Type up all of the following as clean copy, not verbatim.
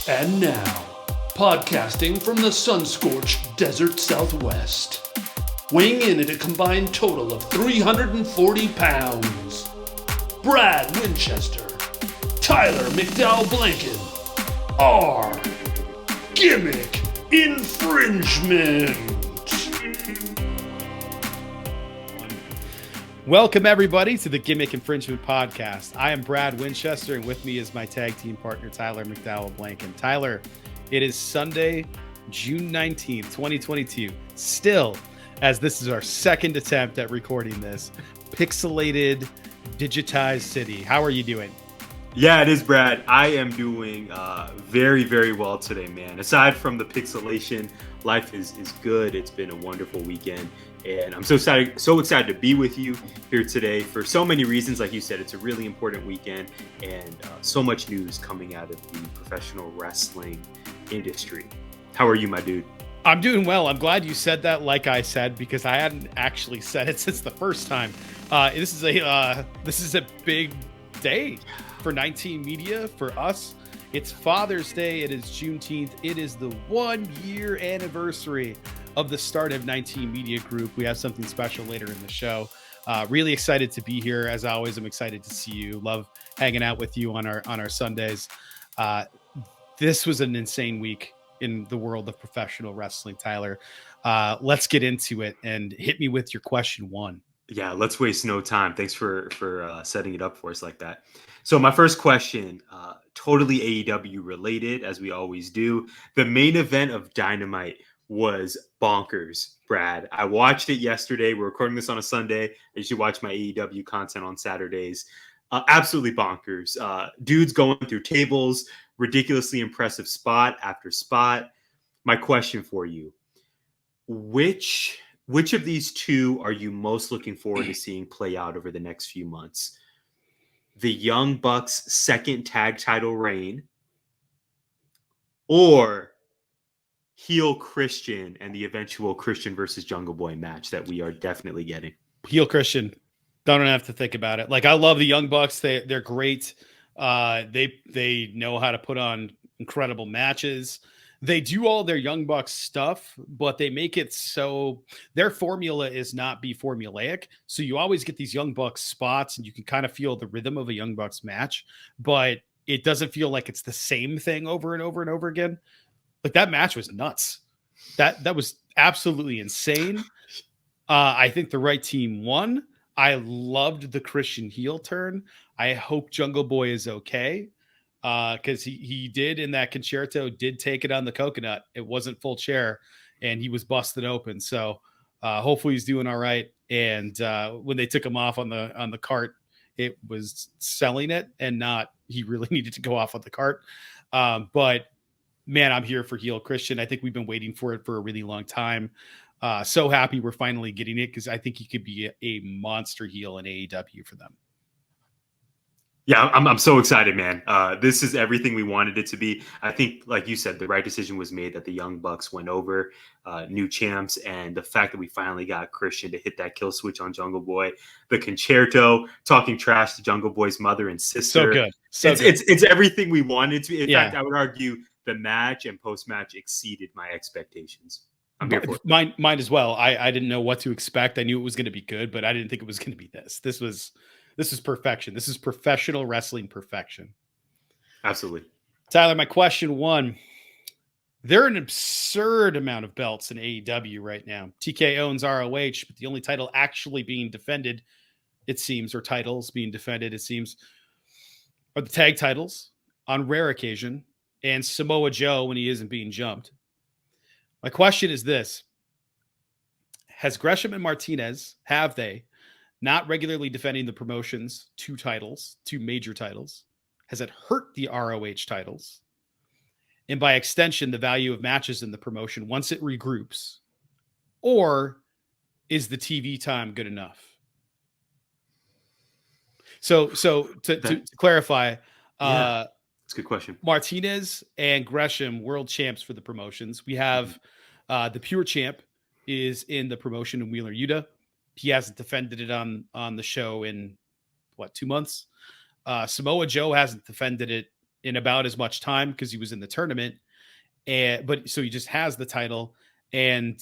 And now, podcasting from the sun-scorched desert Southwest, weighing in at a combined total of 340 pounds, Brad Winchester, Tyler McDowell Blanken, R. Gimmick Infringement. Welcome, everybody, to the Gimmick Infringement Podcast. I am Brad Winchester, and with me is my tag team partner, Tyler McDowell Blanken. Tyler, it is Sunday, June 19th, 2022. Still, as this is our second attempt at recording this, pixelated, digitized city. How are you doing? Yeah, it is, Brad. I am doing very, very well today, man. Aside from the pixelation, life is good. It's been a wonderful weekend. And I'm so excited to be with you here today for so many reasons. Like you said, it's a really important weekend and so much news coming out of the professional wrestling industry. How are you, my dude? I'm doing well. I'm glad you said that like I said, because I hadn't actually said it since the first time. This is a big day for 19 Media, for us. It's Father's Day. It is Juneteenth. It is the 1 year anniversary of the start of 19 Media Group. We have something special later in the show. Really excited to be here. As always, I'm excited to see you. Love hanging out with you on our Sundays. This was an insane week in the world of professional wrestling, Tyler. Let's get into it and hit me with your question one. Yeah, let's waste no time. Thanks for setting it up for us like that. So my first question, totally AEW related, as we always do. The main event of Dynamite was bonkers, Brad. I watched it yesterday. We're recording this on a Sunday. I usually watch my AEW content on Saturdays. Absolutely bonkers. Dudes going through tables, ridiculously impressive spot after spot. My question for you, which of these two are you most looking forward to seeing play out over the next few months? The Young Bucks' second tag title reign, or heel Christian and the eventual Christian versus Jungle Boy match that we are definitely getting? Heel Christian. Don't have to think about it. Like, I love the Young Bucks. They're great. They know how to put on incredible matches. They do all their Young Bucks stuff, but they make it so their formula is not be formulaic. So you always get these Young Bucks spots and you can kind of feel the rhythm of a Young Bucks match, but it doesn't feel like it's the same thing over and over and over again. Like, that match was nuts. That was absolutely insane. I think the right team won. I loved the Christian heel turn. I hope Jungle Boy is okay. Because he did in that concerto did take it on the coconut. It wasn't full chair, and he was busted open. So hopefully he's doing all right. And when they took him off on the cart, it was selling it and not he really needed to go off on the cart. But man, I'm here for heel Christian. I think we've been waiting for it for a really long time. So happy we're finally getting it, because I think he could be a monster heel in AEW for them. Yeah, I'm so excited, man. This is everything we wanted it to be. I think, like you said, the right decision was made that the Young Bucks went over, new champs, and the fact that we finally got Christian to hit that kill switch on Jungle Boy, the concerto, talking trash to Jungle Boy's mother and sister. So good. It's everything we wanted to be. In fact, I would argue the match and post-match exceeded my expectations. I'm here for it. Mine as well. I didn't know what to expect. I knew it was going to be good, but I didn't think it was going to be this. This is perfection. This is professional wrestling perfection. Absolutely. Tyler, my question one. There are an absurd amount of belts in AEW right now. TK owns ROH, but the only title actually being defended, it seems, or titles being defended, it seems, are the tag titles on rare occasion, and Samoa Joe when he isn't being jumped. My question is this. Has Gresham and Martinez, have they, not regularly defending the promotion's two major titles, has it hurt the ROH titles? And by extension, the value of matches in the promotion once it regroups? Or is the TV time good enough? So to clarify, that's a good question. Martinez and Gresham, world champs for the promotions. We have the pure champ is in the promotion in Wheeler Yuta. He hasn't defended it on the show in 2 months. Samoa Joe hasn't defended it in about as much time because he was in the tournament. But so he just has the title, and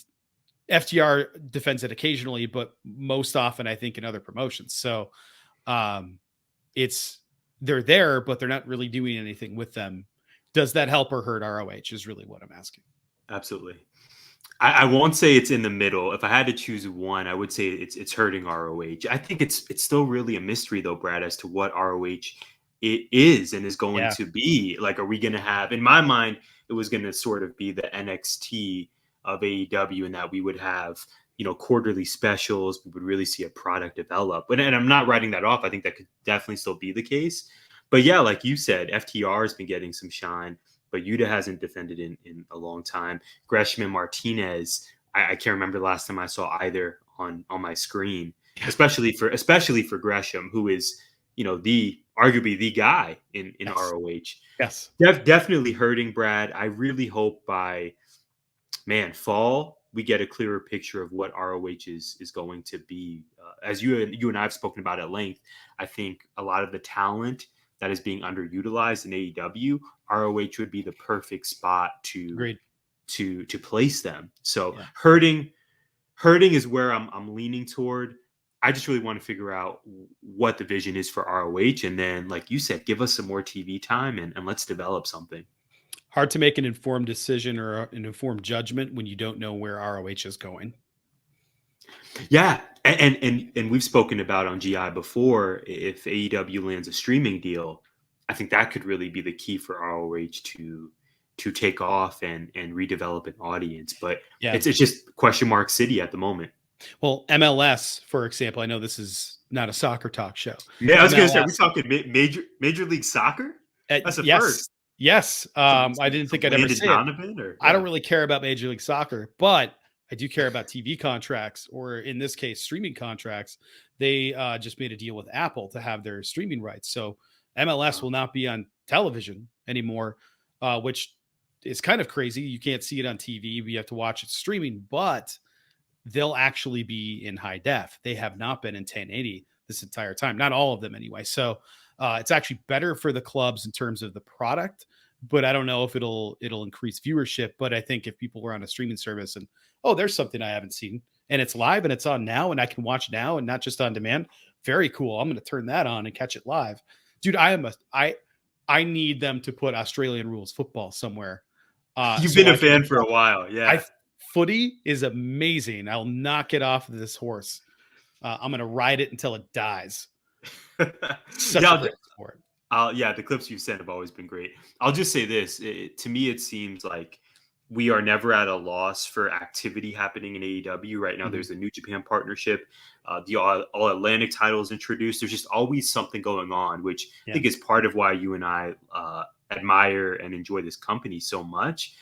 FTR defends it occasionally, but most often I think in other promotions. So they're there, but they're not really doing anything with them. Does that help or hurt ROH is really what I'm asking. Absolutely. I won't say it's in the middle. If I had to choose one, I would say it's hurting ROH. I think it's still really a mystery though, Brad, as to what ROH it is and is going to be. Like, are we going to have, in my mind, it was going to sort of be the NXT of AEW, and that we would have, quarterly specials. We would really see a product develop. And I'm not writing that off. I think that could definitely still be the case. But yeah, like you said, FTR has been getting some shine, but Yuta hasn't defended in a long time. Gresham and Martinez, I can't remember the last time I saw either on my screen, especially for Gresham, who is, arguably the guy in ROH. Yes. Definitely hurting, Brad. I really hope by fall, we get a clearer picture of what ROH is going to be. As you and I have spoken about at length, I think a lot of the talent that is being underutilized in AEW, ROH would be the perfect spot to place them. So hurting is where I'm leaning toward. I just really want to figure out what the vision is for ROH. And then, like you said, give us some more TV time and let's develop something. Hard to make an informed decision or an informed judgment when you don't know where ROH is going. Yeah. And we've spoken about on GI before, if AEW lands a streaming deal, I think that could really be the key for ROH to take off and redevelop an audience. But it's just question mark city at the moment. Well, MLS, for example, I know this is not a soccer talk show. Yeah, I was going to say, are we talking Major League Soccer? That's a first. Yes. I didn't think I'd ever say it. I don't really care about Major League Soccer, but I do care about TV contracts, or in this case, streaming contracts. They just made a deal with Apple to have their streaming rights. So MLS will not be on television anymore, which is kind of crazy. You can't see it on TV. We have to watch it streaming, but they'll actually be in high def. They have not been in 1080 this entire time. Not all of them anyway. So it's actually better for the clubs in terms of the product, but I don't know if it'll increase viewership. But I think if people were on a streaming service and, there's something I haven't seen and it's live and it's on now and I can watch now and not just on demand. Very cool. I'm going to turn that on and catch it live. Dude, I need them to put Australian rules football somewhere. You've been a fan for a while. Yeah. Footy is amazing. I'll not get off of this horse. I'm going to ride it until it dies. Such a great sport. The clips you've sent have always been great. I'll just say this. To me, it seems like we are never at a loss for activity happening in AEW. Right now, there's a New Japan partnership. The All Atlantic title is introduced. There's just always something going on, which I think is part of why you and I admire and enjoy this company so much.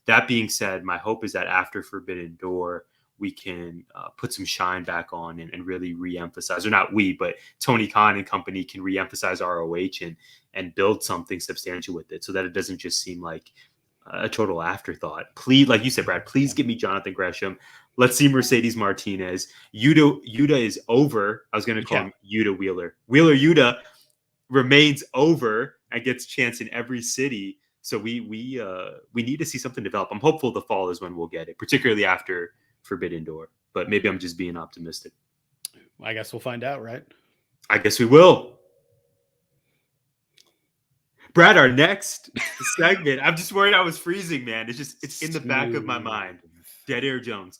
That being said, my hope is that after Forbidden Door, we can put some shine back on and really reemphasize, or not we, but Tony Khan and company can reemphasize ROH and build something substantial with it so that it doesn't just seem like a total afterthought. Please, like you said, Brad, please give me Jonathan Gresham. Let's see Mercedes Martinez. Yuta is over. I was going to call him Yuta Wheeler. Wheeler Yuta remains over and gets a chance in every city. So we need to see something develop. I'm hopeful the fall is when we'll get it, particularly after Forbidden Door. But maybe I'm just being optimistic. I guess we'll find out, right? I guess we will. Brad, our next segment. I'm just worried I was freezing, man. It's in the back of my mind. Dead Air Jones.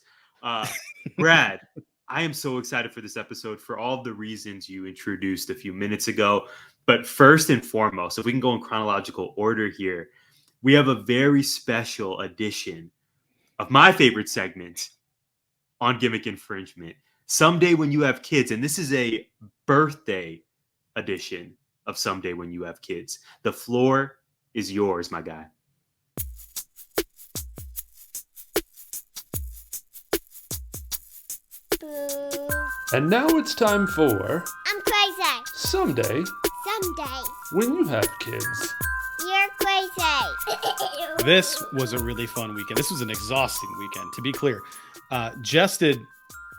Brad, I am so excited for this episode for all the reasons you introduced a few minutes ago. But first and foremost, if we can go in chronological order here, we have a very special edition of my favorite segment on Gimmick Infringement. Someday when you have kids, and this is a birthday edition of Someday When You Have Kids. The floor is yours, my guy. And now it's time for I'm crazy. Someday When You Have Kids. You're crazy. This was a really fun weekend. This was an exhausting weekend, to be clear. Jess did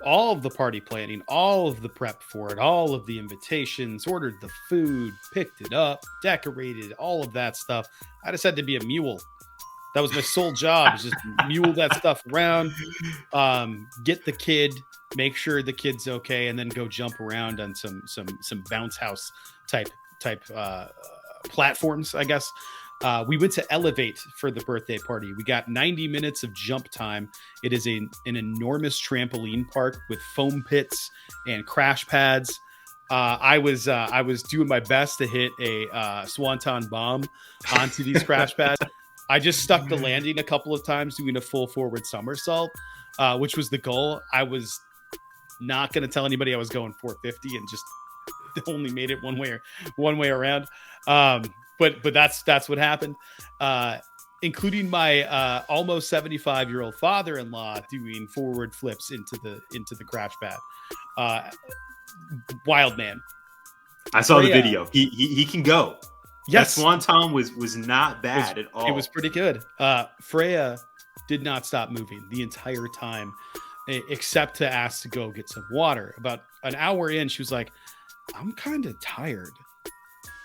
all of the party planning, all of the prep for it, all of the invitations, ordered the food, picked it up, decorated, all of that stuff. I just had to be a mule. That was my sole job, is just mule that stuff around, get the kid, make sure the kid's okay, and then go jump around on some bounce house type platforms, I guess. We went to Elevate for the birthday party. We got 90 minutes of jump time. It is an enormous trampoline park with foam pits and crash pads. I was doing my best to hit a swanton bomb onto these crash pads. I just stuck the landing a couple of times doing a full forward somersault, which was the goal. I was not going to tell anybody I was going 450 and just only made it one way around. But that's what happened, including my almost 75-year-old father-in-law doing forward flips into the crash pad. Wild man. I saw the video. He can go. Yes, that swanton was not bad at all. It was pretty good. Freya did not stop moving the entire time, except to ask to go get some water. About an hour in, she was like, "I'm kind of tired."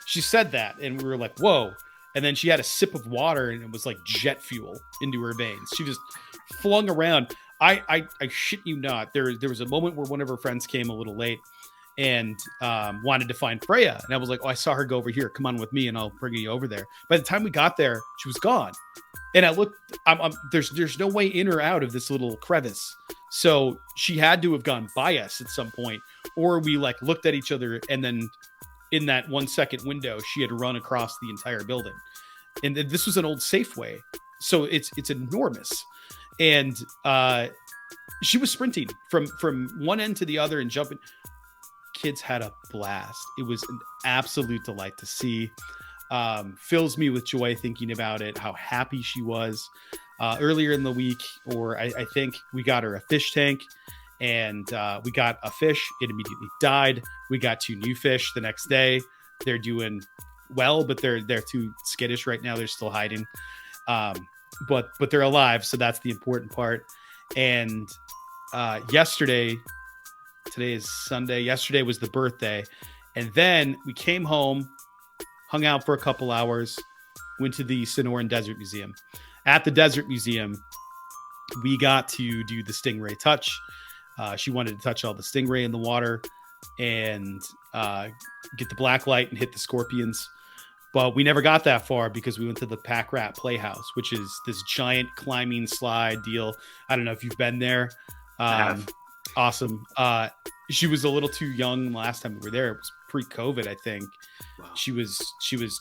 She said that, and we were like, "Whoa!" And then she had a sip of water, and it was like jet fuel into her veins. She just flung around. I shit you not. There was a moment where one of her friends came a little late and wanted to find Freya, and I was like, "Oh, I saw her go over here. Come on with me, and I'll bring you over there." By the time we got there, she was gone, and I looked. There's no way in or out of this little crevice, so she had to have gone by us at some point, or we like looked at each other, and then in that 1 second window, she had run across the entire building. And this was an old Safeway, so it's enormous, and she was sprinting from one end to the other and jumping. Kids had a blast. It was an absolute delight to see. Fills me with joy thinking about it, how happy she was. Earlier in the week, or I think we got her a fish tank, and we got a fish. It immediately died. We got 2 new fish the next day. They're doing well, but they're too skittish right now. They're still hiding, but they're alive, so that's the important part. And yesterday, today is Sunday. Yesterday was the birthday, and then we came home, hung out for a couple hours, went to the Sonoran Desert Museum. At the Desert Museum, we got to do the stingray touch. She wanted to touch all the stingray in the water and get the black light and hit the scorpions. But we never got that far because we went to the Pack Rat Playhouse, which is this giant climbing slide deal. I don't know if you've been there. I have. Awesome. She was a little too young last time we were there. It was pre-COVID, I think. Wow. She was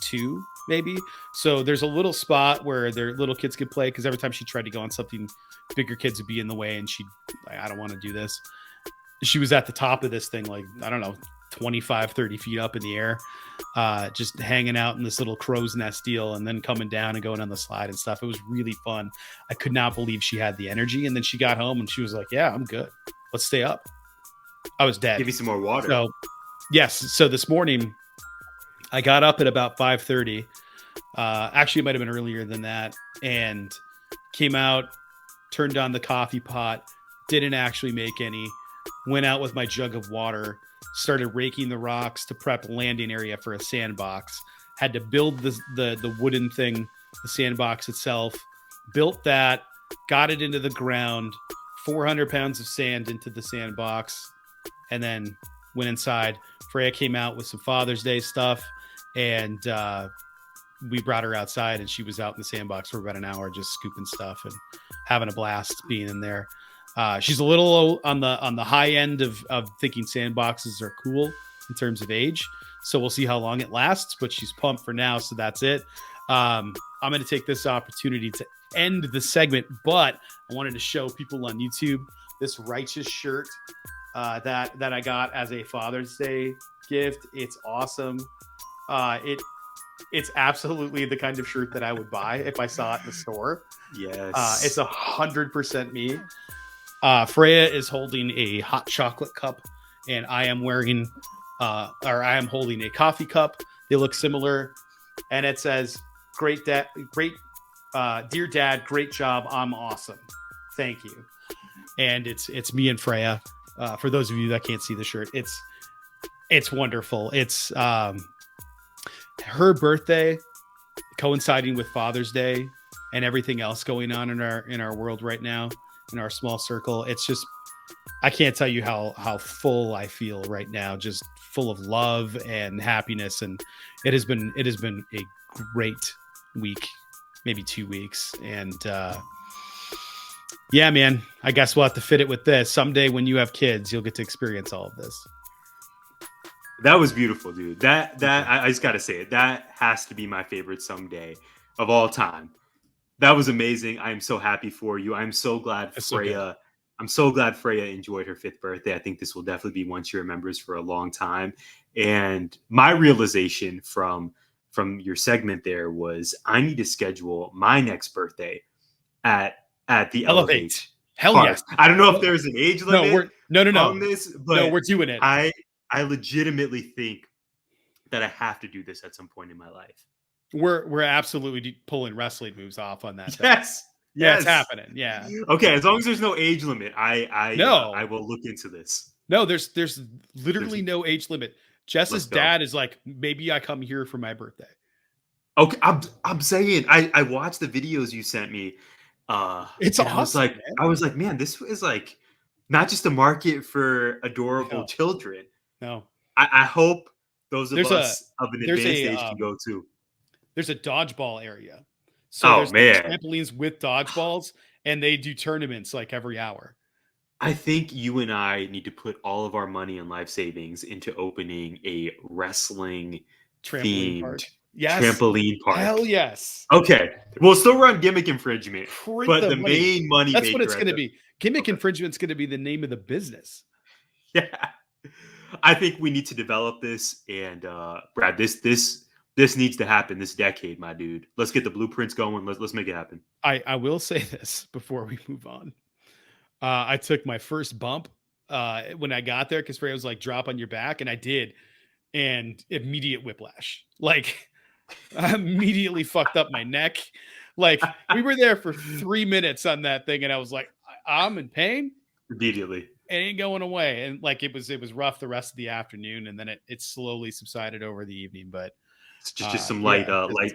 2, maybe. So there's a little spot where their little kids could play, because every time she tried to go on something, bigger kids would be in the way, and she'd like, I don't want to do this. She was at the top of this thing, like, I don't know, 25, 30 feet up in the air, just hanging out in this little crow's nest deal, and then coming down and going on the slide and stuff. It was really fun. I could not believe she had the energy. And then she got home and she was like, "Yeah, I'm good. Let's stay up." I was dead. Give you some more water. So, yes. So this morning I got up at about 5:30. Actually, it might have been earlier than that, and came out, turned on the coffee pot, didn't actually make any, went out with my jug of water, started raking the rocks to prep landing area for a sandbox. Had to build the wooden thing, the sandbox itself, built that, got it into the ground, 400 pounds of sand into the sandbox, and then went inside. Freya came out with some Father's Day stuff, and we brought her outside, and she was out in the sandbox for about an hour just scooping stuff and having a blast being in there. She's a little on the high end of thinking sandboxes are cool in terms of age. So we'll see how long it lasts, but she's pumped for now. So that's it. I'm going to take this opportunity to end the segment, but I wanted to show people on YouTube this Righteous shirt that I got as a Father's Day gift. It's awesome. It's absolutely the kind of shirt that I would buy if I saw it in the store. Yes. It's 100% me. Freya is holding a hot chocolate cup, and I am wearing, I am holding a coffee cup. They look similar, and it says, dear dad, great job. I'm awesome. Thank you. And it's me and Freya. For those of you that can't see the shirt, it's wonderful. It's her birthday coinciding with Father's Day and everything else going on in our world right now, in our small circle. It's just, I can't tell you how full I feel right now, just full of love and happiness. And it has been a great week, maybe 2 weeks. And yeah, man, I guess we'll have to fit it with this. Someday when you have kids, you'll get to experience all of this. That was beautiful, dude. That I just gotta say it. That has to be my favorite someday of all time. That was amazing. I am so happy for you. I'm so glad Freya. I'm so glad Freya enjoyed her 5th birthday. I think this will definitely be one she remembers for a long time. And my realization from your segment there was I need to schedule my next birthday at the Elevate. Hell park. yes. I don't know if there's an age limit on this, but no, we're doing it. I legitimately think that I have to do this at some point in my life. We're absolutely pulling wrestling moves off on that. Yes. Yeah, it's happening. Yeah. Okay, as long as there's no age limit, I will look into this. No, there's literally no age limit. Jess's dad is like, maybe I come here for my birthday. Okay, I'm saying I watched the videos you sent me. It's awesome. I was like, man, this is like not just a market for adorable children. No, I hope those of us of an advanced age can go too. There's a dodgeball area. So there's trampolines with dodgeballs, and they do tournaments like every hour. I think you and I need to put all of our money and life savings into opening a wrestling themed trampoline park. Hell yes. Okay. We'll still run gimmick infringement, but the main money that's what it's going to be. Gimmick infringement's going to be the name of the business. Yeah. I think we need to develop this, and Brad, this needs to happen this decade, my dude. Let's get the blueprints going. Let's make it happen. I will say this before we move on. I took my first bump when I got there because Freya was like, drop on your back. And I did. And immediate whiplash. Like, I immediately fucked up my neck. Like, we were there for 3 minutes on that thing. And I was like, I'm in pain. Immediately. It ain't going away. And like, it was rough the rest of the afternoon. And then it slowly subsided over the evening. But it's just some light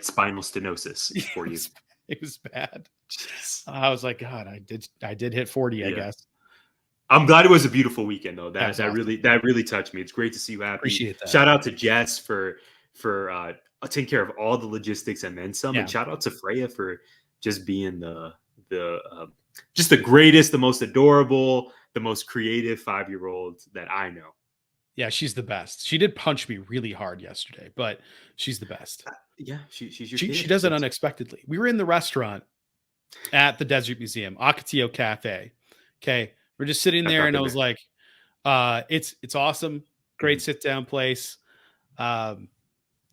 spinal stenosis for you. It was bad. I was like, God, I did hit 40, I guess. I'm glad it was a beautiful weekend though. That awesome. really touched me. It's great to see you happy. Appreciate that. Shout out to Jess for taking care of all the logistics and then some. And shout out to Freya for just being just the greatest, the most adorable, the most creative 5-year-old that I know. Yeah, she's the best. She did punch me really hard yesterday, but she's the best. She's your she does it unexpectedly. We were in the restaurant at the Desert Museum, Ocotillo Cafe. Okay. We're just sitting there and I was like, it's awesome. Great sit down place. We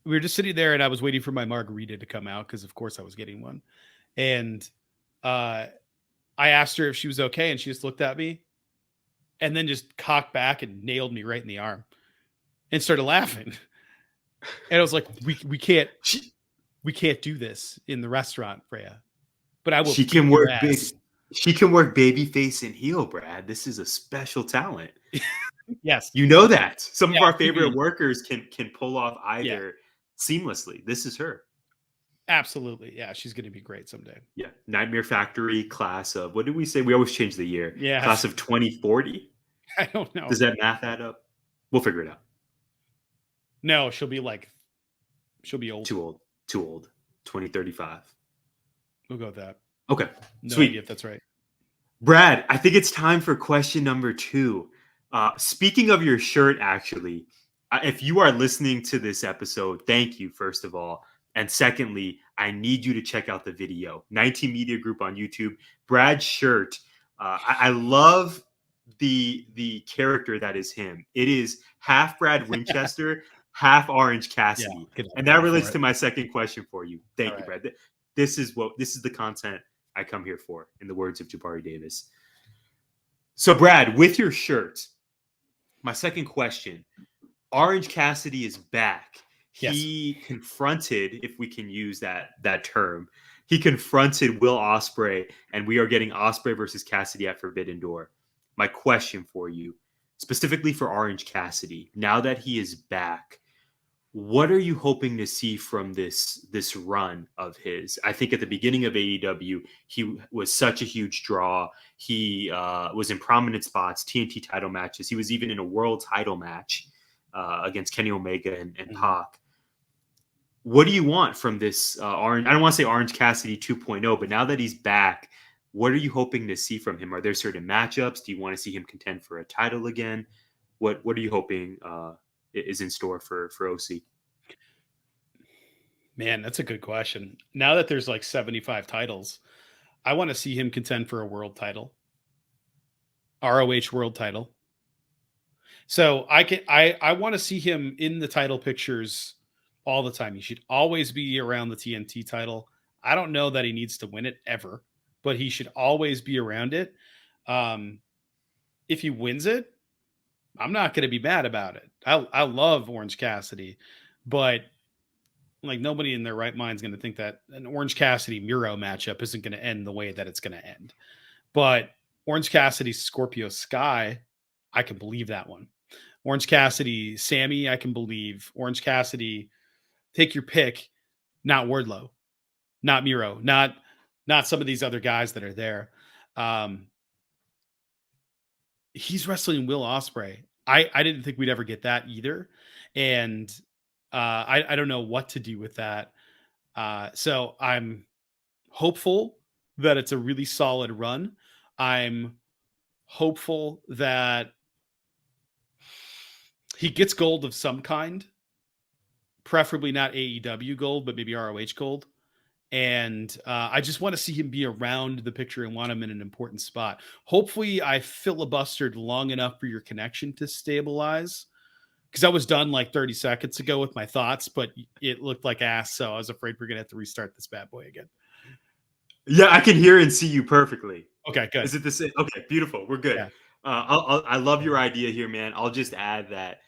were just sitting there and I was waiting for my margarita to come out because of course I was getting one. And I asked her if she was okay. And she just looked at me and then just cocked back and nailed me right in the arm and started laughing. And I was like, we can't do this in the restaurant, Freya. But I will. She can work big. She can work babyface and heel, Brad. This is a special talent. Yes. You know that. Some of our favorite workers can pull off either seamlessly. This is her. Absolutely. Yeah, she's going to be great someday. Yeah. Nightmare Factory class of, what did we say? We always change the year. Yeah. Class of 2040. I don't know. Does that math add up? We'll figure it out. No, she'll be old. Too old. 2035. We'll go with that. Okay. No Sweet. idea if that's right. Brad, I think it's time for question number 2. Speaking of your shirt, actually, if you are listening to this episode, thank you, first of all. And secondly, I need you to check out the video. 19 Media Group on YouTube. Brad's shirt. I love the character that is him. It is half Brad Winchester, half Orange Cassidy. And that relates to my second question for you. Thank you, Brad. This is the content I come here for, in the words of Jabari Davis. So, Brad, with your shirt, my second question, Orange Cassidy is back. He confronted, if we can use that term, he confronted Will Ospreay, and we are getting Ospreay versus Cassidy at Forbidden Door. My question for you, specifically for Orange Cassidy. Now that he is back, what are you hoping to see from this run of his? I think at the beginning of AEW, he was such a huge draw. He was in prominent spots, TNT title matches. He was even in a world title match against Kenny Omega and Pac. What do you want from this Orange? I don't want to say Orange Cassidy 2.0, but now that he's back, what are you hoping to see from him? Are there certain matchups? Do you want to see him contend for a title again? What are you hoping is in store for OC? Man, that's a good question. Now that there's like 75 titles, I want to see him contend for a world title, ROH world title. So I want to see him in the title pictures all the time. He should always be around the TNT title. I don't know that he needs to win it ever, but he should always be around it. If he wins it, I'm not going to be mad about it. I love Orange Cassidy, but like nobody in their right mind is going to think that an Orange Cassidy Miro matchup isn't going to end the way that it's going to end. But Orange Cassidy Scorpio Sky, I can believe that one. Orange Cassidy Sammy, I can believe. Orange Cassidy, take your pick, not Wardlow, not Miro, not some of these other guys that are there. He's wrestling Will Ospreay. I didn't think we'd ever get that either. And I don't know what to do with that. So I'm hopeful that it's a really solid run. I'm hopeful that he gets gold of some kind, preferably not AEW gold, but maybe ROH gold. And I just want to see him be around the picture and want him in an important spot. Hopefully I filibustered long enough for your connection to stabilize, because I was done like 30 seconds ago with my thoughts, but it looked like ass. So I was afraid we're going to have to restart this bad boy again. Yeah, I can hear and see you perfectly. Okay, good. Is it the same? Okay, beautiful. We're good. Yeah. I love your idea here, man. I'll just add that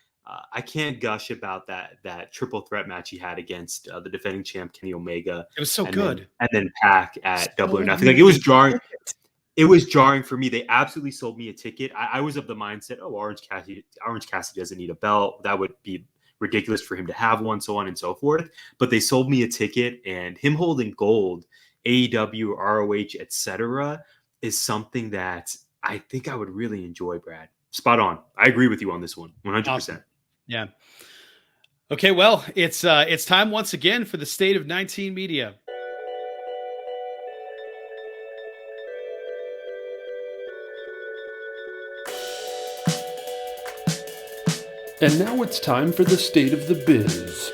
I can't gush about that triple threat match he had against the defending champ Kenny Omega. It was so good. And then Pac at Double or Nothing. Like, it was jarring. It was jarring for me. They absolutely sold me a ticket. I was of the mindset, Orange Cassidy doesn't need a belt. That would be ridiculous for him to have one, so on and so forth. But they sold me a ticket, and him holding gold, AEW, ROH, etc., is something that I think I would really enjoy, Brad. Spot on. I agree with you on this one, 100%. Awesome. Yeah. Okay, well, it's time once again for the State of 19 Media. And now it's time for the State of the Biz.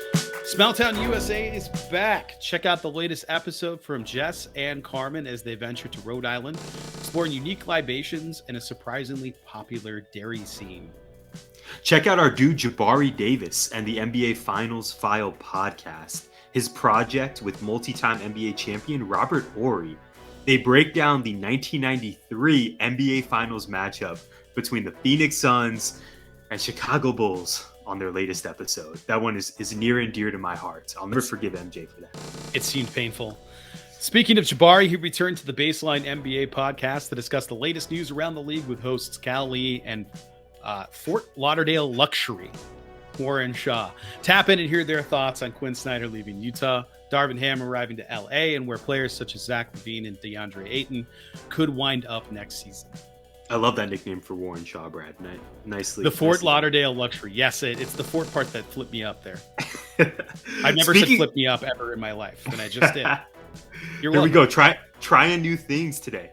Smelltown USA is back. Check out the latest episode from Jess and Karmen as they venture to Rhode Island, exploring unique libations and a surprisingly popular dairy scene. Check out our dude Jabari Davis and the NBA Finals File podcast, his project with multi-time NBA champion Robert Horry. They break down the 1993 NBA Finals matchup between the Phoenix Suns and Chicago Bulls on their latest episode. That one is near and dear to my heart. I'll never forgive MJ for that. It seemed painful. Speaking of Jabari, he returned to the Baseline NBA podcast to discuss the latest news around the league with hosts Cal Lee and Fort Lauderdale Luxury, Warren Shaw. Tap in and hear their thoughts on Quinn Snyder leaving Utah, Darvin Ham arriving to LA, and where players such as Zach LaVine and DeAndre Ayton could wind up next season. I love that nickname for Warren Shaw, Brad. Nicely. The Fort Lauderdale Luxury. Yes, it's the Fort part that flipped me up there. I've never said flip me up ever in my life, and I just did. Here we go. Trying new things today.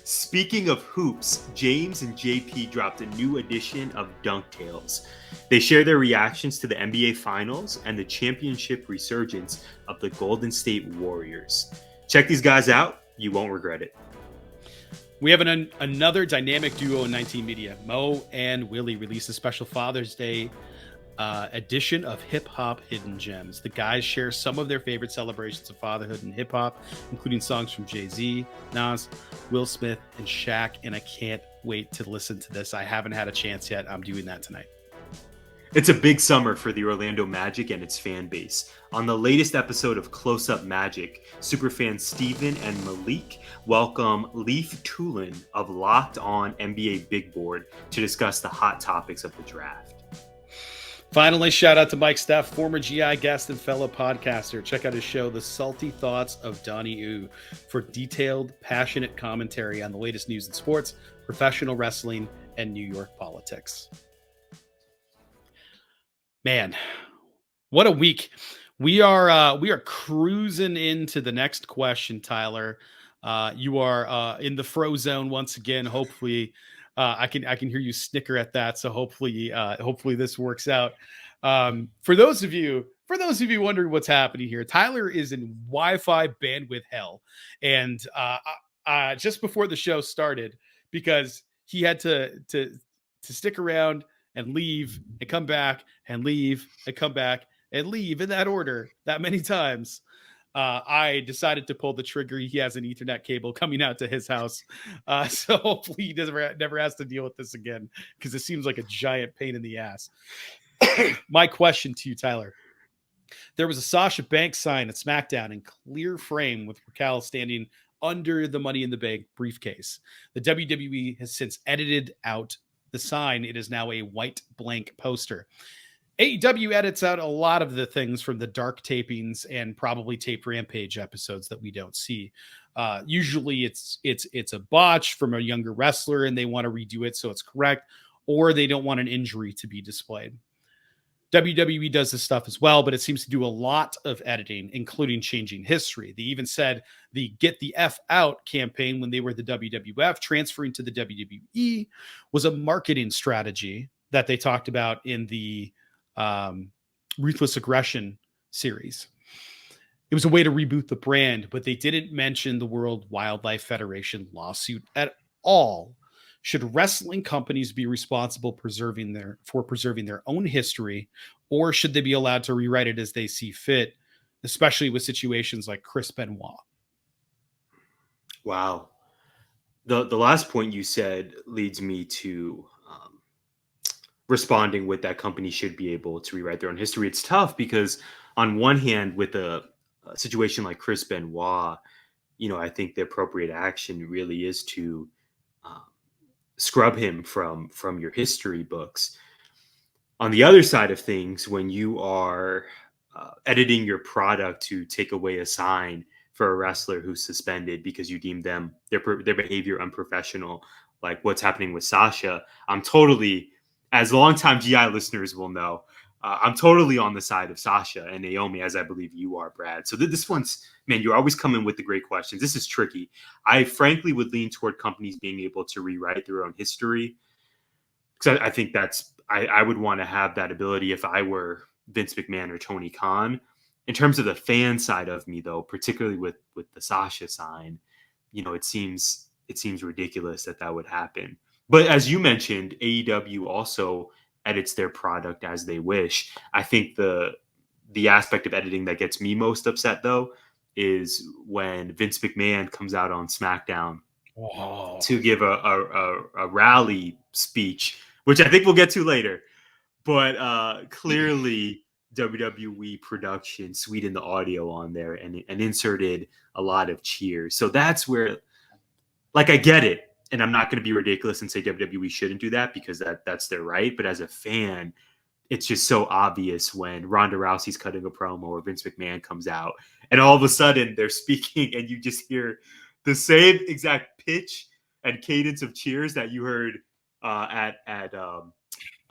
Speaking of hoops, James and JP dropped a new edition of Dunk Tales. They share their reactions to the NBA Finals and the championship resurgence of the Golden State Warriors. Check these guys out. You won't regret it. We have another dynamic duo in 19 Media. Mo and Willie released a special Father's Day edition of Hip Hop Hidden Gems. The guys share some of their favorite celebrations of fatherhood and hip hop, including songs from Jay-Z, Nas, Will Smith, and Shaq. And I can't wait to listen to this. I haven't had a chance yet. I'm doing that tonight. It's a big summer for the Orlando Magic and its fan base. On the latest episode of Close Up Magic, superfans Steven and Malik welcome Leif Tulin of Locked On NBA Big Board to discuss the hot topics of the draft. Finally, shout out to Mike Steff, former GI guest and fellow podcaster. Check out his show, The Salty Thoughts of Donnie Yu, for detailed, passionate commentary on the latest news in sports, professional wrestling, and New York politics. Man, what a week. We are cruising into the next question, Tyler. You are in the fro zone once again. Hopefully, I can hear you snicker at that. So hopefully this works out. For those of you wondering what's happening here, Tyler is in Wi-Fi bandwidth hell, and just before the show started, because he had to stick around and leave and come back and leave and come back and leave in that order that many times. I decided to pull the trigger. He has an Ethernet cable coming out to his house. So hopefully he never has to deal with this again, because it seems like a giant pain in the ass. My question to you, Tyler. There was a Sasha Banks sign at SmackDown in clear frame with Raquel standing under the Money in the Bank briefcase. The WWE has since edited out the sign. It is now a white blank poster. AEW edits out a lot of the things from the dark tapings and probably tape Rampage episodes that we don't see. Usually it's a botch from a younger wrestler and they want to redo it so it's correct, or they don't want an injury to be displayed. WWE does this stuff as well, but it seems to do a lot of editing, including changing history. They even said the Get the F Out campaign when they were the WWF, transferring to the WWE, was a marketing strategy that they talked about in the Ruthless Aggression series. It was a way to reboot the brand, but they didn't mention the World Wildlife Federation lawsuit at all. Should wrestling companies be responsible for preserving their own history, or should they be allowed to rewrite it as they see fit, especially with situations like Chris Benoit? Wow. The last point you said leads me to responding with that company should be able to rewrite their own history. It's tough because on one hand, with a situation like Chris Benoit, I think the appropriate action really is to scrub him from your history books. On the other side of things, when you are editing your product to take away a sign for a wrestler who's suspended because you deem them their behavior unprofessional, like what's happening with Sasha, I'm totally, as longtime GI listeners will know, I'm totally on the side of Sasha and Naomi, as I believe you are, Brad. So this one's, man, you're always coming with the great questions. This is tricky. I frankly would lean toward companies being able to rewrite their own history, because I think I would want to have that ability if I were Vince McMahon or Tony Khan. In terms of the fan side of me, though, particularly with the Sasha sign, it seems ridiculous that would happen. But as you mentioned, AEW also edits their product as they wish. I think the aspect of editing that gets me most upset, though, is when Vince McMahon comes out on SmackDown to give a rally speech, which I think we'll get to later. But clearly WWE production sweetened the audio on there and inserted a lot of cheers. So that's where, like, I get it. And I'm not going to be ridiculous and say WWE shouldn't do that, because that's their right. But as a fan, it's just so obvious when Ronda Rousey's cutting a promo or Vince McMahon comes out and all of a sudden they're speaking and you just hear the same exact pitch and cadence of cheers that you heard at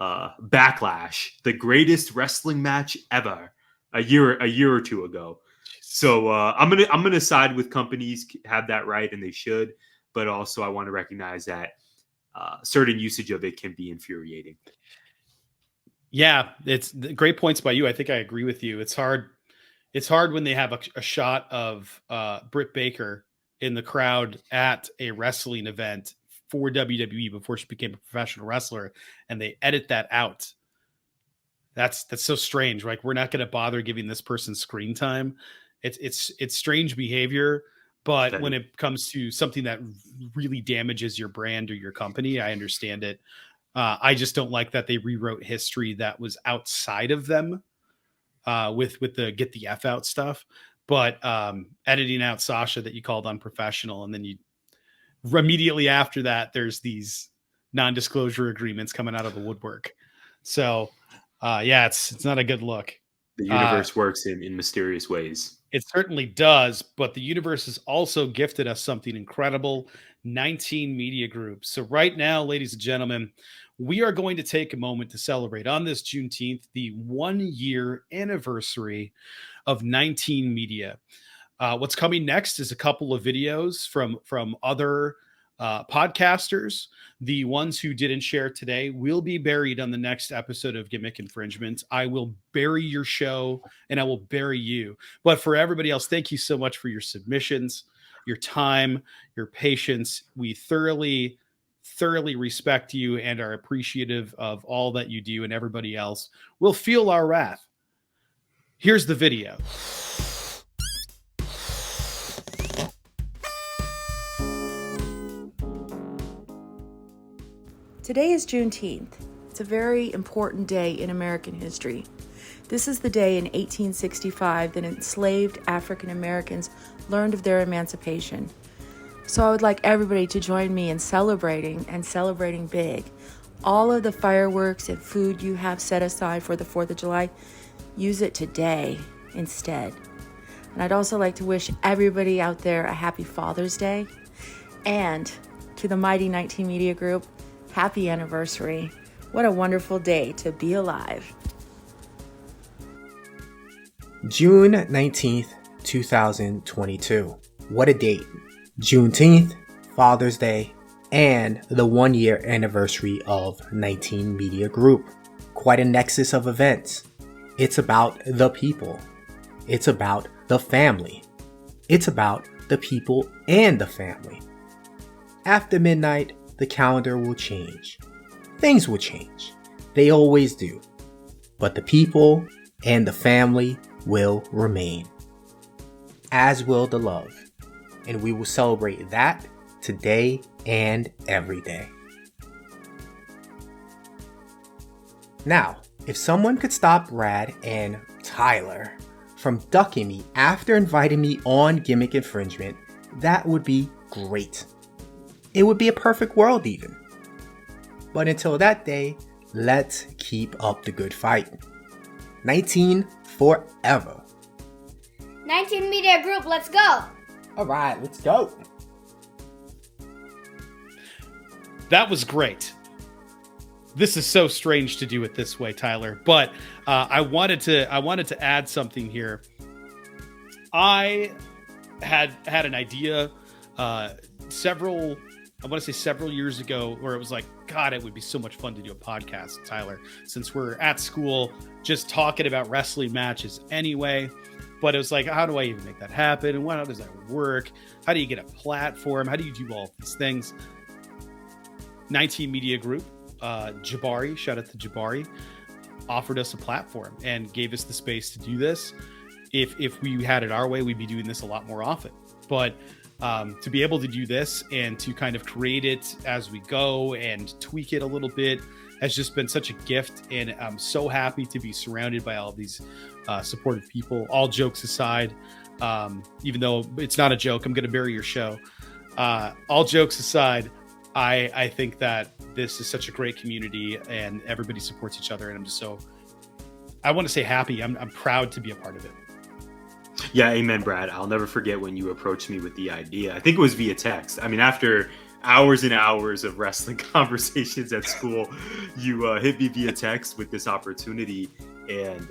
Backlash, the greatest wrestling match ever, a year or two ago. So I'm gonna side with companies have that right, and they should. But also I want to recognize that certain usage of it can be infuriating. Yeah, it's great points by you. I think I agree with you. It's hard when they have a shot of Britt Baker in the crowd at a wrestling event for WWE before she became a professional wrestler, and they edit that out. That's so strange. Like, we're not going to bother giving this person screen time. It's strange behavior. But when it comes to something that really damages your brand or your company, I understand it. I just don't like that they rewrote history that was outside of them with the get the F out stuff. But editing out Sasha that you called unprofessional, and then you immediately after that, there's these non-disclosure agreements coming out of the woodwork. So yeah, it's not a good look. The universe works in mysterious ways. It certainly does, but the universe has also gifted us something incredible, 19 Media Group. So right now, ladies and gentlemen, we are going to take a moment to celebrate on this Juneteenth, the 1-year anniversary of 19 Media. What's coming next is a couple of videos from other podcasters. The ones who didn't share today will be buried on the next episode of Gimmick Infringement. I will bury your show and I will bury you. But for everybody else, thank you so much for your submissions, your time, your patience. We thoroughly respect you and are appreciative of all that you do, and everybody else will feel our wrath. Here's the video. Today is Juneteenth. It's a very important day in American history. This is the day in 1865 that enslaved African Americans learned of their emancipation. So I would like everybody to join me in celebrating big. All of the fireworks and food you have set aside for the 4th of July, use it today instead. And I'd also like to wish everybody out there a happy Father's Day. And to the mighty 19 Media Group, happy anniversary. What a wonderful day to be alive. June 19th, 2022. What a date. Juneteenth, Father's Day, and the 1-year anniversary of 19 Media Group. Quite a nexus of events. It's about the people. It's about the family. It's about the people and the family. After midnight, the calendar will change. Things will change. They always do. But the people and the family will remain. As will the love. And we will celebrate that today and every day. Now, if someone could stop Brad and Tyler from ducking me after inviting me on Gimmick Infringement, that would be great. It would be a perfect world even. But until that day, let's keep up the good fight. 19 forever. 19 Media Group, let's go. All right, let's go. That was great. This is so strange to do it this way, Tyler. But I wanted to add something here. I had an idea several years ago where it was like, God, it would be so much fun to do a podcast, Tyler, since we're at school just talking about wrestling matches anyway. But it was like, how do I even make that happen? And how does that work? How do you get a platform? How do you do all of these things? 19 Media Group, Jabari, shout out to Jabari, offered us a platform and gave us the space to do this. If we had it our way, we'd be doing this a lot more often. But to be able to do this and to kind of create it as we go and tweak it a little bit has just been such a gift. And I'm so happy to be surrounded by all of these supportive people. All jokes aside, even though it's not a joke, I'm going to bury your show. All jokes aside, I think that this is such a great community and everybody supports each other. And I'm just so, I want to say happy. I'm proud to be a part of it. Yeah, amen, Brad. I'll never forget when you approached me with the idea. I think it was via text. I mean, after hours and hours of wrestling conversations at school, you hit me via text with this opportunity. And,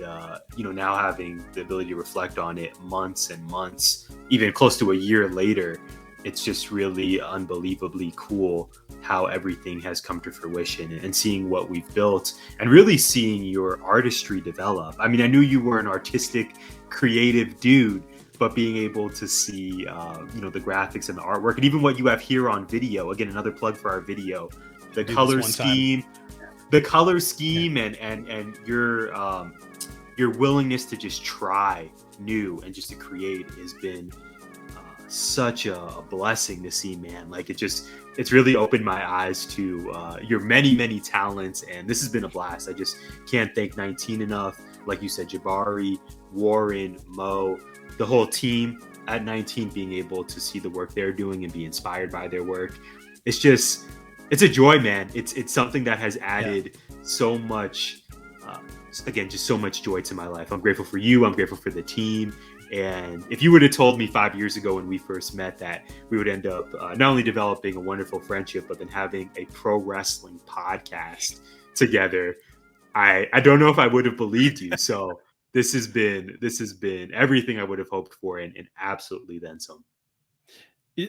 now having the ability to reflect on it months and months, even close to a year later, it's just really unbelievably cool how everything has come to fruition and seeing what we've built and really seeing your artistry develop. I mean, I knew you were an artistic, creative dude, but being able to see, the graphics and the artwork and even what you have here on video, again, another plug for our video, the color scheme, and your willingness to just try new and just to create has been such a blessing to see, man. Like it's really opened my eyes to your many, many talents, and this has been a blast. I just can't thank 19 enough. Like you said, Jabari, Warren, Mo, the whole team at 19, being able to see the work they're doing and be inspired by their work. It's a joy, man. It's something that has added so much, again, just so much joy to my life. I'm grateful for you. I'm grateful for the team. And if you would have told me 5 years ago when we first met that we would end up not only developing a wonderful friendship, but then having a pro wrestling podcast together, I don't know if I would have believed you. So this has been everything I would have hoped for, and absolutely then some.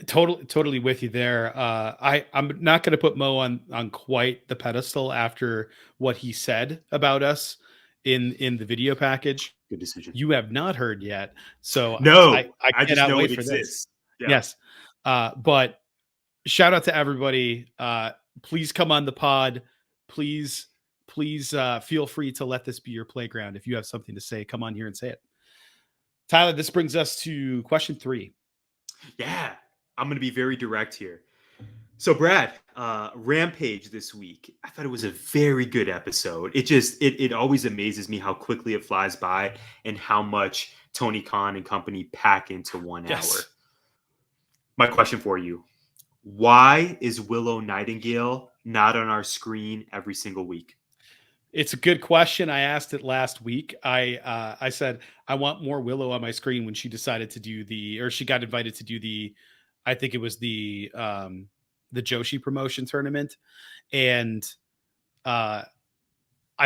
Totally with you there. I'm not going to put Mo on quite the pedestal after what he said about us in the video package. Good decision. You have not heard yet, so no, I just cannot know wait it for exists. this. Yes, but shout out to everybody. Please come on the pod. Please feel free to let this be your playground. If you have something to say, come on here and say it. Tyler, this brings us to question 3. Yeah, I'm going to be very direct here. So Brad, Rampage this week, I thought it was a very good episode. It always amazes me how quickly it flies by and how much Tony Khan and company pack into 1 hour. My question for you, why is Willow Nightingale not on our screen every single week? It's a good question. I asked it last week. I said, I want more Willow on my screen when she decided to do she got invited to do I think it was the Joshi promotion tournament. And I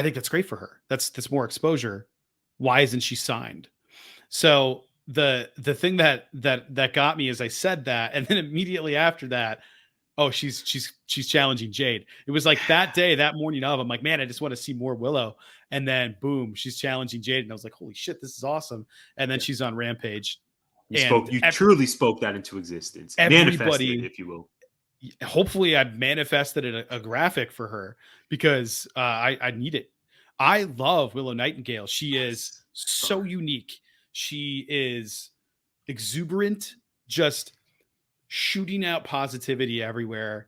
think that's great for her. That's more exposure. Why isn't she signed? So the thing that got me is I said that, and then immediately after that, oh, she's challenging Jade. It was like that day, that morning of, I'm like, man, I just want to see more Willow. And then boom, she's challenging Jade. And I was like, holy shit, this is awesome. And then she's on Rampage. You truly spoke that into existence. Manifested, if you will. Hopefully I manifested a graphic for her because I need it. I love Willow Nightingale. She is so unique. She is exuberant, just shooting out positivity everywhere.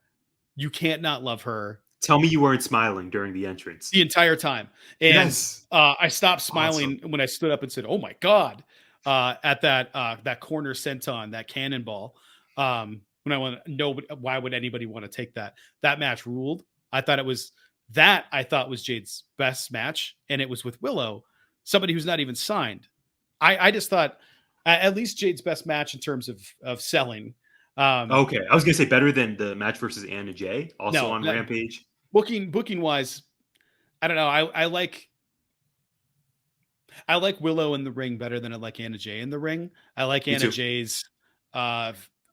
You can't not love her. Tell me you weren't smiling during the entrance. The entire time. And I stopped smiling when I stood up and said, oh my God, at that corner senton, that cannonball. When I want to know, why would anybody want to take that? That match ruled. I thought was Jade's best match. And it was with Willow, somebody who's not even signed. I just thought at least Jade's best match in terms of selling. Okay, I was gonna say better than the match versus Anna Jay, also on Rampage. Booking wise, I don't know. I like Willow in the ring better than I like Anna Jay in the ring. I like Anna Jay's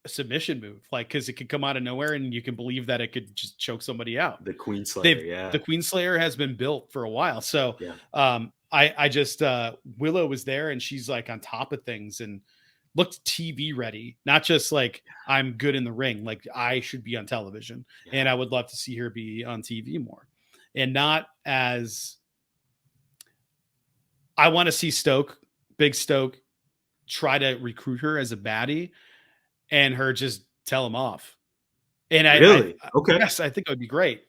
submission move, like because it could come out of nowhere and you can believe that it could just choke somebody out. The Queen Slayer, the Queen Slayer has been built for a while, so I just Willow was there and she's like on top of things and looked TV ready, not just like I'm good in the ring, like I should be on television. And I would love to see her be on TV more, and not as I want to see Big Stoke try to recruit her as a baddie and her just tell him off. And yes, I think it would be great.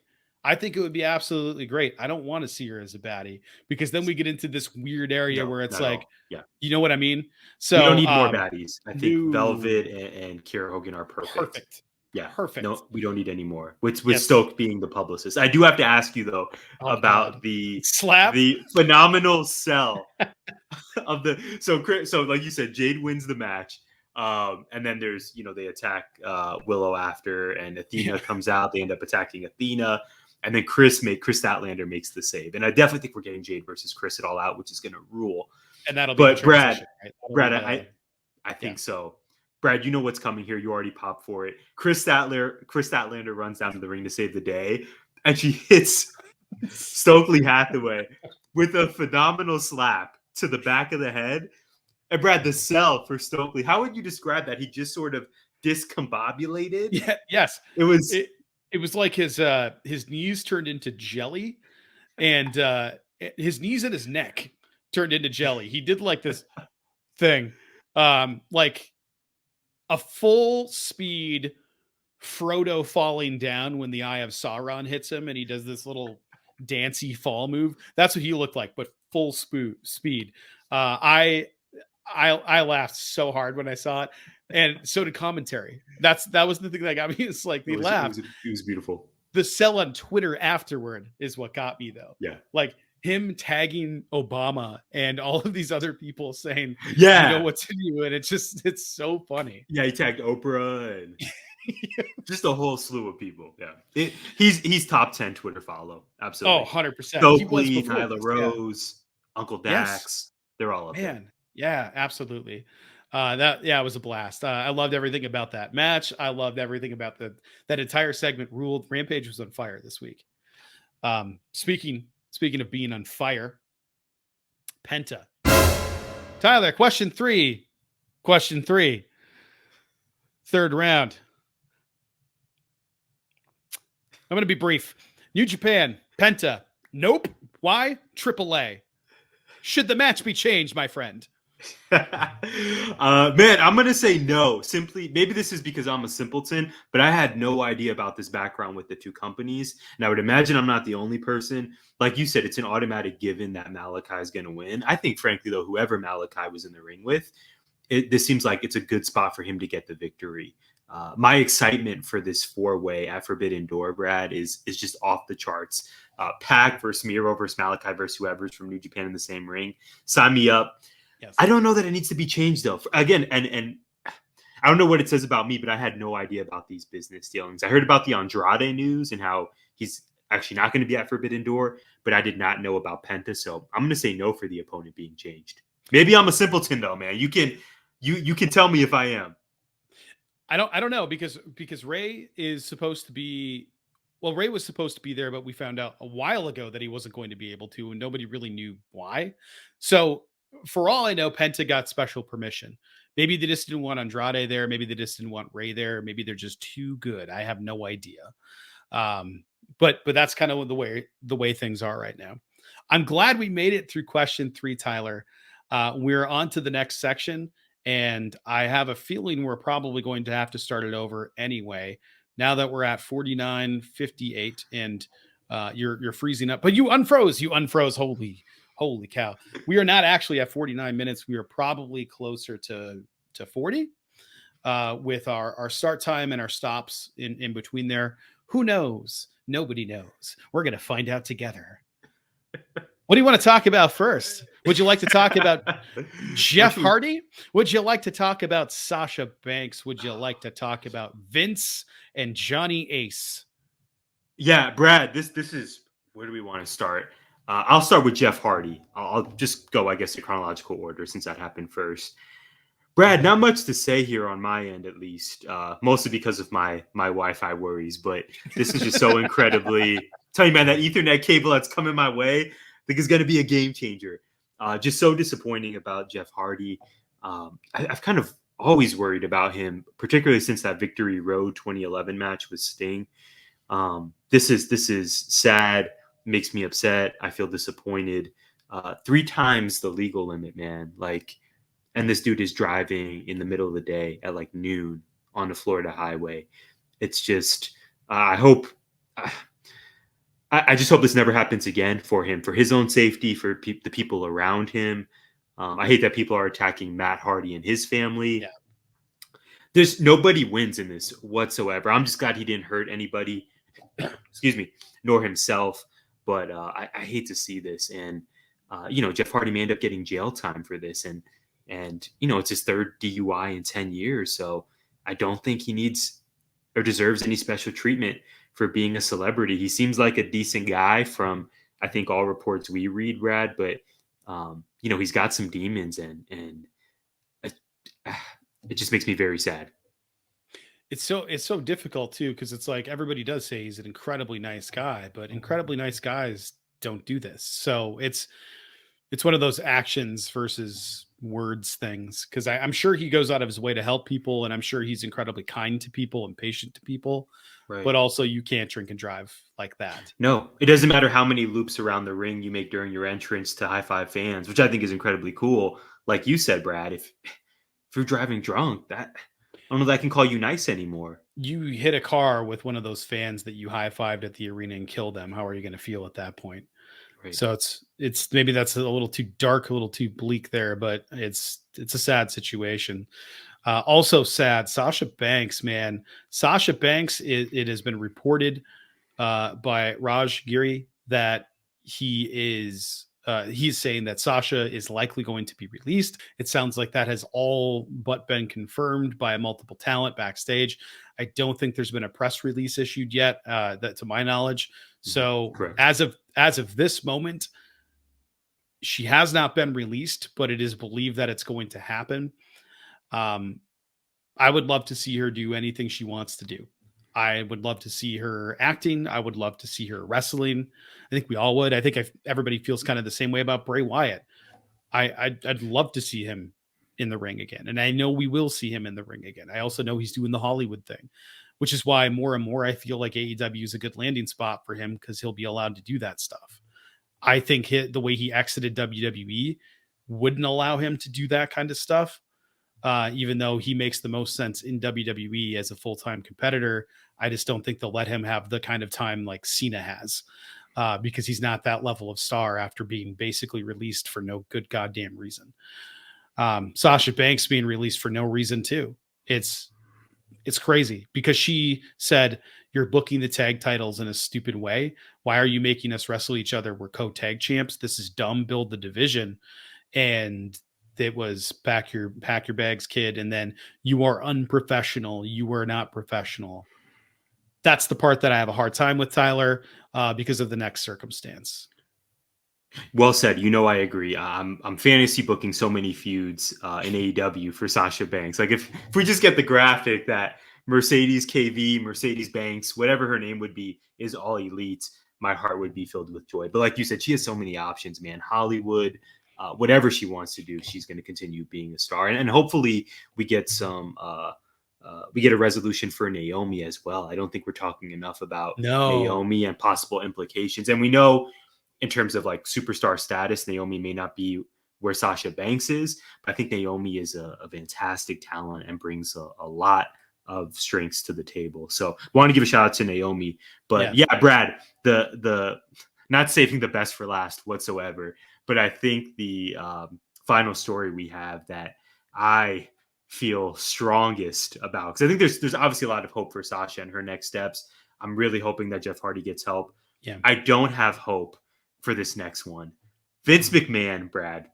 I think it would be absolutely great. I don't want to see her as a baddie because then we get into this weird area where it's like, you know what I mean? So we don't need more baddies. I think Velvet and Kiera Hogan are perfect. Yeah, perfect. No, we don't need any more. With Stoke being the publicist. I do have to ask you though about the phenomenal sell of the. So like you said, Jade wins the match. And then there's, they attack Willow after, and Athena comes out. They end up attacking Athena. And then Chris Statlander makes the save. And I definitely think we're getting Jade versus Chris at All Out, which is going to rule. And that'll be Brad, I think so. Brad, you know what's coming here. You already popped for it. Chris Statlander runs down to the ring to save the day. And she hits Stokely Hathaway with a phenomenal slap to the back of the head. And Brad, the sell for Stokely, how would you describe that? He just sort of discombobulated? Yeah, yes. It was like his knees turned into jelly, and his knees and his neck turned into jelly. He did like this thing, like a full speed Frodo falling down when the Eye of Sauron hits him and he does this little dancey fall move. That's what he looked like, but full speed. I laughed so hard when I saw it, and so did commentary. That was the thing that got me. It's like they laughed. It was beautiful. The sell on Twitter afterward is what got me, though. Yeah, like him tagging Obama and all of these other people saying, "Yeah, you know what's in you," and it's so funny. Yeah, he tagged Oprah and just a whole slew of people. Yeah, he's top 10 Twitter follow. Absolutely. Oh, 100%. Stokely, Nyla Rose, Uncle Dax, Yes. they're all up there. Yeah, absolutely. It was a blast. I loved everything about that match. I loved everything about that entire segment. Ruled. Rampage was on fire this week. Speaking of being on fire, Penta. Tyler, question three. Third round. I'm going to be brief. New Japan, Penta. Nope. Why? AAA. Should the match be changed, my friend? Man, I'm gonna say no. Simply, maybe this is because I'm a simpleton, but I had no idea about this background with the two companies, and I would imagine I'm not the only person. Like you said, it's an automatic given that Malachi is going to win. I think, frankly, though, whoever Malachi was in the ring with, this seems like it's a good spot for him to get the victory. My excitement for this four-way at Forbidden Door, Brad, is just off the charts. Pac versus Miro versus Malachi versus whoever's from New Japan in the same ring. Sign me up. Yes. I don't know that it needs to be changed, though. Again, and I don't know what it says about me, but I had no idea about these business dealings. I heard about the Andrade news and how he's actually not going to be at Forbidden Door, but I did not know about Penta, so I'm going to say no for the opponent being changed. Maybe I'm a simpleton, though, man. You can tell me if I am. I don't know because Ray is supposed to be. Well, Ray was supposed to be there, but we found out a while ago that he wasn't going to be able to, and nobody really knew why. So, for all I know, Penta got special permission. Maybe they just didn't want Andrade there. Maybe they just didn't want Ray there. Maybe they're just too good. I have no idea. But that's kind of the way things are right now. I'm glad we made it through question 3, Tyler. We're on to the next section, and I have a feeling we're probably going to have to start it over anyway. Now that we're at 49:58, and you're freezing up, but you unfroze. Holy cow. We are not actually at 49 minutes. We are probably closer to 40 with our start time and our stops in between there. Who knows? Nobody knows. We're going to find out together. What do you want to talk about first? Would you like to talk about Jeff Hardy? Would you like to talk about Sasha Banks? Would you like to talk about Vince and Johnny Ace? Yeah, Brad, this is, where do we want to start? I'll start with Jeff Hardy. I'll just go, I guess, in chronological order since that happened first. Brad, not much to say here on my end, at least, mostly because of my Wi-Fi worries. But this is just so incredibly, tell you, man, that Ethernet cable that's coming my way, I think is going to be a game changer. Just so disappointing about Jeff Hardy. I've kind of always worried about him, particularly since that Victory Road 2011 match with Sting. This is sad. Makes me upset. I feel disappointed. 3 times the legal limit, man. And this dude is driving in the middle of the day at like noon on the Florida highway. It's just, I just hope this never happens again for him, for his own safety, for the people around him. I hate that people are attacking Matt Hardy and his family. Yeah. There's nobody wins in this whatsoever. I'm just glad he didn't hurt anybody, excuse me, nor himself. But I hate to see this. And, Jeff Hardy may end up getting jail time for this. And it's his 3rd DUI in 10 years. So I don't think he needs or deserves any special treatment for being a celebrity. He seems like a decent guy from, I think, all reports we read, Brad. But, he's got some demons and it just makes me very sad. It's so difficult too, because it's like everybody does say he's an incredibly nice guy, but incredibly nice guys don't do this. So it's one of those actions versus words things, because I'm sure he goes out of his way to help people, and I'm sure he's incredibly kind to people and patient to people. Right. But also, you can't drink and drive like that. No, it doesn't matter how many loops around the ring you make during your entrance to high five fans, which I think is incredibly cool. Like you said, Brad, if you're driving drunk, don't know that I can call you nice anymore. You hit a car with one of those fans that you high-fived at the arena and killed them. How are you going to feel at that point? Right. So it's maybe that's a little too dark, a little too bleak there, but it's a sad situation. Also sad, Sasha Banks, man. Sasha Banks, it has been reported by Raj Giri that he's saying that Sasha is likely going to be released. It sounds like that has all but been confirmed by a multiple talent backstage. I don't think there's been a press release issued yet, that to my knowledge. So Correct. as of this moment, she has not been released, but it is believed that it's going to happen. I would love to see her do anything she wants to do. I would love to see her acting. I would love to see her wrestling. I think we all would. I think everybody feels kind of the same way about Bray Wyatt. I'd love to see him in the ring again. And I know we will see him in the ring again. I also know he's doing the Hollywood thing, which is why more and more I feel like AEW is a good landing spot for him because he'll be allowed to do that stuff. I think the way he exited WWE wouldn't allow him to do that kind of stuff. Even though he makes the most sense in WWE as a full-time competitor, I just don't think they'll let him have the kind of time like Cena has, because he's not that level of star after being basically released for no good goddamn reason. Sasha Banks being released for no reason too. It's crazy because she said, you're booking the tag titles in a stupid way. Why are you making us wrestle each other? We're co-tag champs. This is dumb. Build the division. And it was pack your bags, kid. And then you are unprofessional. You are not professional. That's the part that I have a hard time with, Tyler, because of the next circumstance. Well said. I agree. I'm fantasy booking so many feuds in AEW for Sasha Banks. Like if we just get the graphic that Mercedes KV, Mercedes Banks, whatever her name would be, is all elite, my heart would be filled with joy. But like you said, she has so many options, man. Hollywood, whatever she wants to do, she's going to continue being a star. And hopefully we get we get a resolution for Naomi as well. I don't think we're talking enough about Naomi and possible implications. And we know in terms of like superstar status, Naomi may not be where Sasha Banks is, but I think Naomi is a fantastic talent and brings a lot of strengths to the table. So I want to give a shout out to Naomi, but yeah, Brad, the not saving the best for last whatsoever, but I think the final story we have that I feel strongest about, because I think there's obviously a lot of hope for Sasha and her next steps. I'm really hoping that Jeff Hardy gets help. Yeah. I don't have hope for this next one. Vince McMahon, Brad.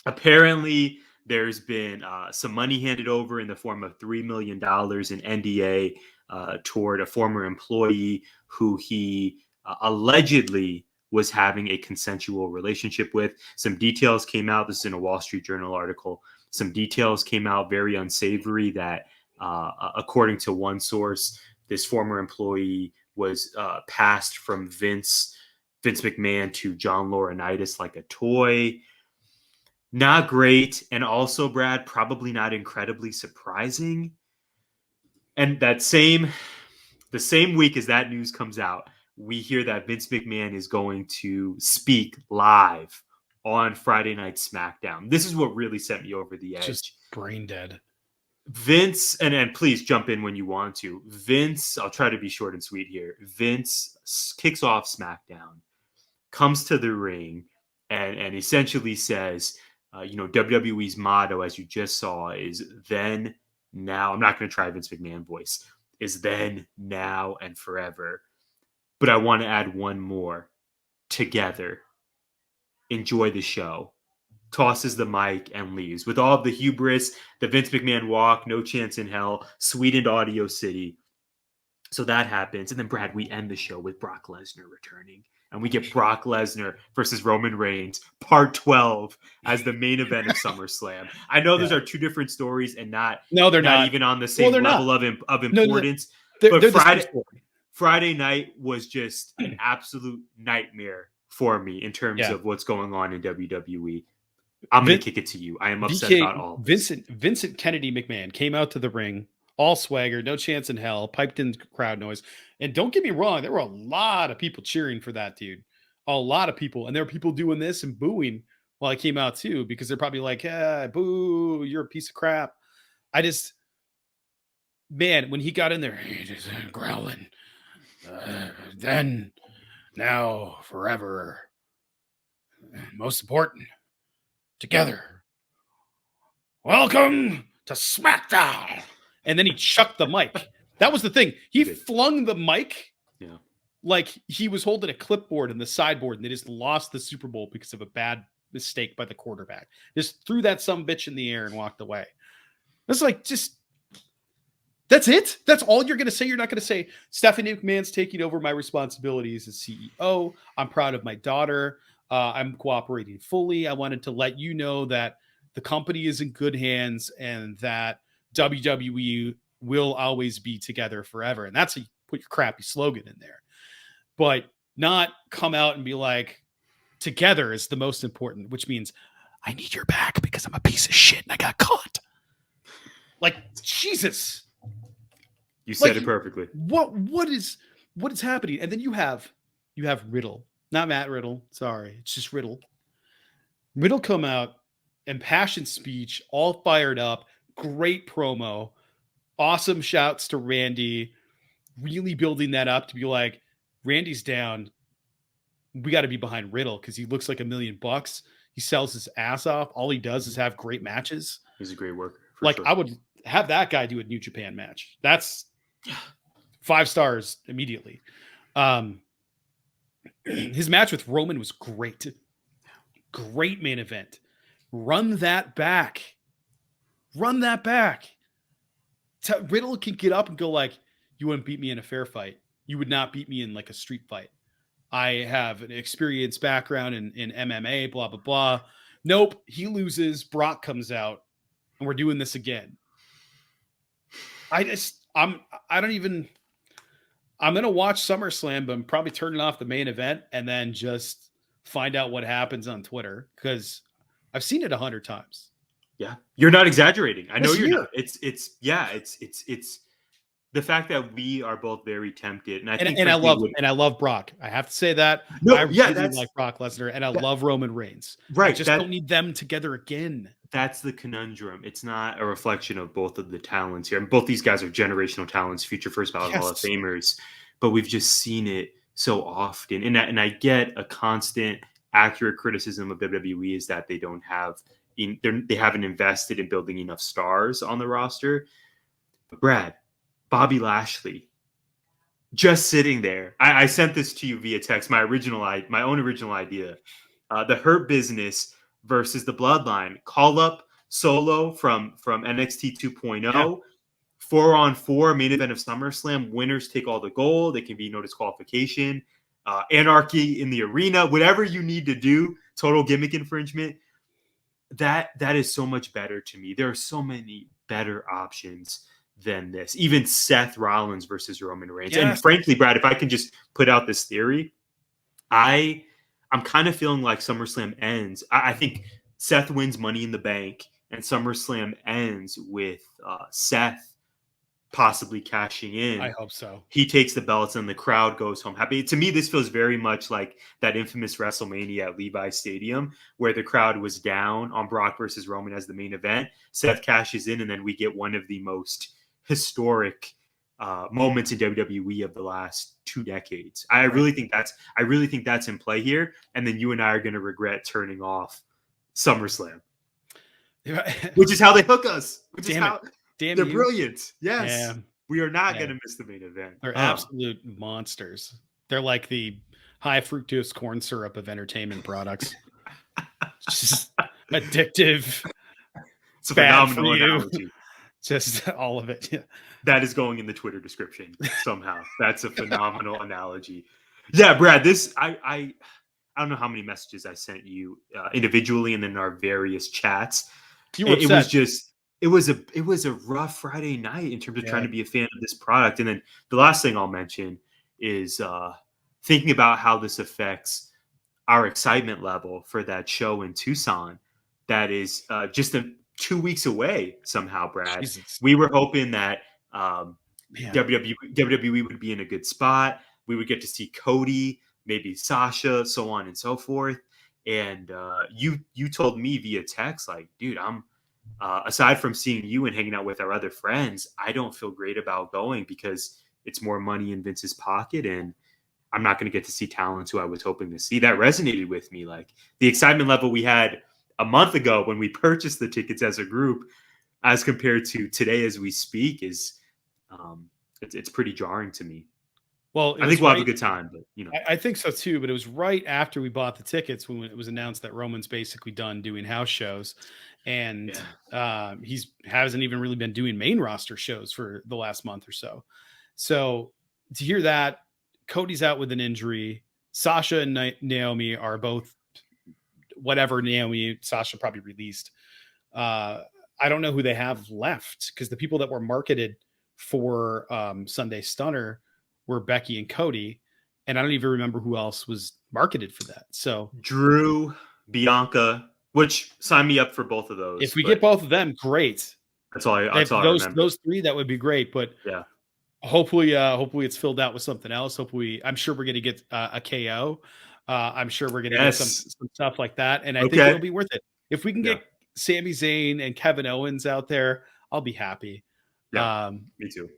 Apparently, there's been some money handed over in the form of $3 million in NDA toward a former employee who he allegedly was having a consensual relationship with. Some details came out. This is in a Wall Street Journal article. Some details came out very unsavory that, according to one source, this former employee was passed from Vince McMahon to Jon Laurinaitis like a toy. Not great. And also, Brad, probably not incredibly surprising. And the same week as that news comes out, we hear that Vince McMahon is going to speak live on Friday Night SmackDown. This is what really sent me over the edge. Just brain dead. Vince, and please jump in when you want to. Vince, I'll try to be short and sweet here. Vince kicks off SmackDown, comes to the ring, and essentially says, WWE's motto, as you just saw, is then, now. I'm not going to try Vince McMahon voice. Is then, now, and forever. But I want to add one more. Together. Enjoy the show. Tosses the mic and leaves. With all of the hubris, the Vince McMahon walk, no chance in hell, sweetened Audio City. So that happens. And then, Brad, we end the show with Brock Lesnar returning. And we get Brock Lesnar versus Roman Reigns, part 12, as the main event of SummerSlam. I know those are two different stories and not even on the same level of importance. But Friday night was just an absolute nightmare for me in terms of what's going on in WWE. I'm going to kick it to you. I am upset about all of this. Vincent Kennedy McMahon came out to the ring, all swagger, no chance in hell, piped in crowd noise. And don't get me wrong, there were a lot of people cheering for that dude. A lot of people. And there were people doing this and booing while I came out too, because they're probably like, boo, you're a piece of crap. man, when he got in there, he just growling. Then, now, forever. Most important, together. Welcome to SmackDown. And then he chucked the mic. That was the thing. He flung the mic like he was holding a clipboard in the sideboard, and they just lost the Super Bowl because of a bad mistake by the quarterback. Just threw that sumbitch in the air and walked away. It's like, that's it? That's all you're going to say? You're not going to say, Stephanie McMahon's taking over my responsibilities as CEO. I'm proud of my daughter. I'm cooperating fully. I wanted to let you know that the company is in good hands and that WWE will always be together forever. And that's how you put your crappy slogan in there. But not come out and be like, together is the most important, which means I need your back because I'm a piece of shit and I got caught. Like, Jesus. You said it perfectly. What is happening? And then you have Riddle. Not Matt Riddle. Sorry. It's just Riddle. Riddle come out, impassioned speech, all fired up, great promo, awesome shouts to Randy, really building that up to be like, Randy's down. We got to be behind Riddle because he looks like $1 million. He sells his ass off. All he does is have great matches. He's a great worker. Sure. I would have that guy do a New Japan match. That's 5 stars immediately. His match with Roman was great. Great main event. Run that back. Riddle can get up and go like, you wouldn't beat me in a fair fight. You would not beat me in like a street fight. I have an experienced background in MMA, blah, blah, blah. Nope. He loses. Brock comes out and we're doing this again. I'm going to watch SummerSlam, but I'm probably turning off the main event and then just find out what happens on Twitter because I've seen it 100 times. Yeah. You're not exaggerating. I know you're not. It's the fact that we are both very tempted. And I love Brock. I have to say that. I like Brock Lesnar and I love Roman Reigns. Right. I just don't need them together again. That's the conundrum. It's not a reflection of both of the talents here. And both these guys are generational talents, future first ballot Hall of Famers, but we've just seen it so often. And I get a constant accurate criticism of WWE is that they haven't invested in building enough stars on the roster. But Brad, Bobby Lashley, just sitting there. I sent this to you via text, my own original idea. The Hurt Business versus the Bloodline. Call up Solo from NXT 2.0. Yeah. 4-on-4 main event of SummerSlam. Winners take all the gold. It can be no disqualification. Anarchy in the arena. Whatever you need to do. Total gimmick infringement. That is so much better to me. There are so many better options than this. Even Seth Rollins versus Roman Reigns. Yes. And frankly, Brad, if I can just put out this theory, I'm kind of feeling like SummerSlam ends. I think Seth wins Money in the Bank, and SummerSlam ends with Seth possibly cashing in. I hope so. He takes the belts, and the crowd goes home happy. To me, this feels very much like that infamous WrestleMania at Levi's Stadium, where the crowd was down on Brock versus Roman as the main event. Seth cashes in, and then we get one of the most historic moments in WWE of the last 2 decades. I really think that's in play here. And then you and I are going to regret turning off SummerSlam, which is how they hook us. They're brilliant. Yes, yeah. We are not going to miss the main event. They're absolute monsters. They're like the high fructose corn syrup of entertainment products. Just addictive. It's a phenomenal analogy. Just all of it. Yeah. That is going in the Twitter description somehow. That's a phenomenal analogy. Yeah, Brad, I don't know how many messages I sent you individually and then in our various chats. You were upset. It was a rough Friday night in terms of trying to be a fan of this product. And then the last thing I'll mention is thinking about how this affects our excitement level for that show in Tucson. That is just 2 weeks away somehow, Brad. Jesus. We were hoping that WWE would be in a good spot. We would get to see Cody, maybe Sasha, so on and so forth. And you told me via text, like, dude, aside from seeing you and hanging out with our other friends, I don't feel great about going because it's more money in Vince's pocket, and I'm not going to get to see talents who I was hoping to see. That resonated with me. Like the excitement level we had a month ago when we purchased the tickets as a group, as compared to today as we speak, is it's pretty jarring to me. Well, I think we'll have a good time, but I think so too. But it was right after we bought the tickets when it was announced that Roman's basically done doing house shows, and he's hasn't even really been doing main roster shows for the last month or so. So to hear that Cody's out with an injury, Sasha and Naomi are both whatever Sasha probably released. I don't know who they have left because the people that were marketed for Sunday Stunner were Becky and Cody, and I don't even remember who else was marketed for that. So Drew, Bianca, which sign me up for both of those. If we get both of them, great. That's all I remember. Those three, that would be great. But yeah, hopefully it's filled out with something else. I'm sure we're going to get a KO. I'm sure we're going to get some stuff like that, and I think it'll be worth it. If we can get Sami Zayn and Kevin Owens out there, I'll be happy. Yeah, me too.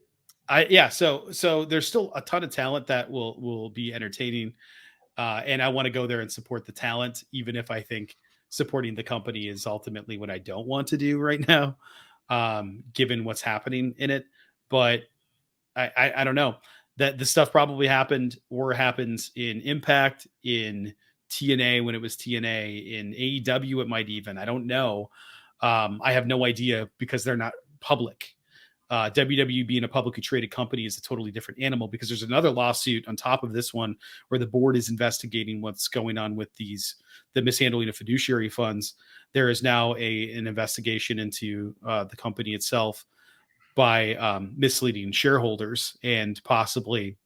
So there's still a ton of talent that will be entertaining, and I want to go there and support the talent, even if I think supporting the company is ultimately what I don't want to do right now, given what's happening in it. But I don't know, that the stuff probably happened or happens in Impact, in TNA when it was TNA, in AEW it might even, I don't know. I have no idea because they're not public. WWE being a publicly traded company is a totally different animal because there's another lawsuit on top of this one where the board is investigating what's going on with the mishandling of fiduciary funds. There is now an investigation into the company itself by misleading shareholders and possibly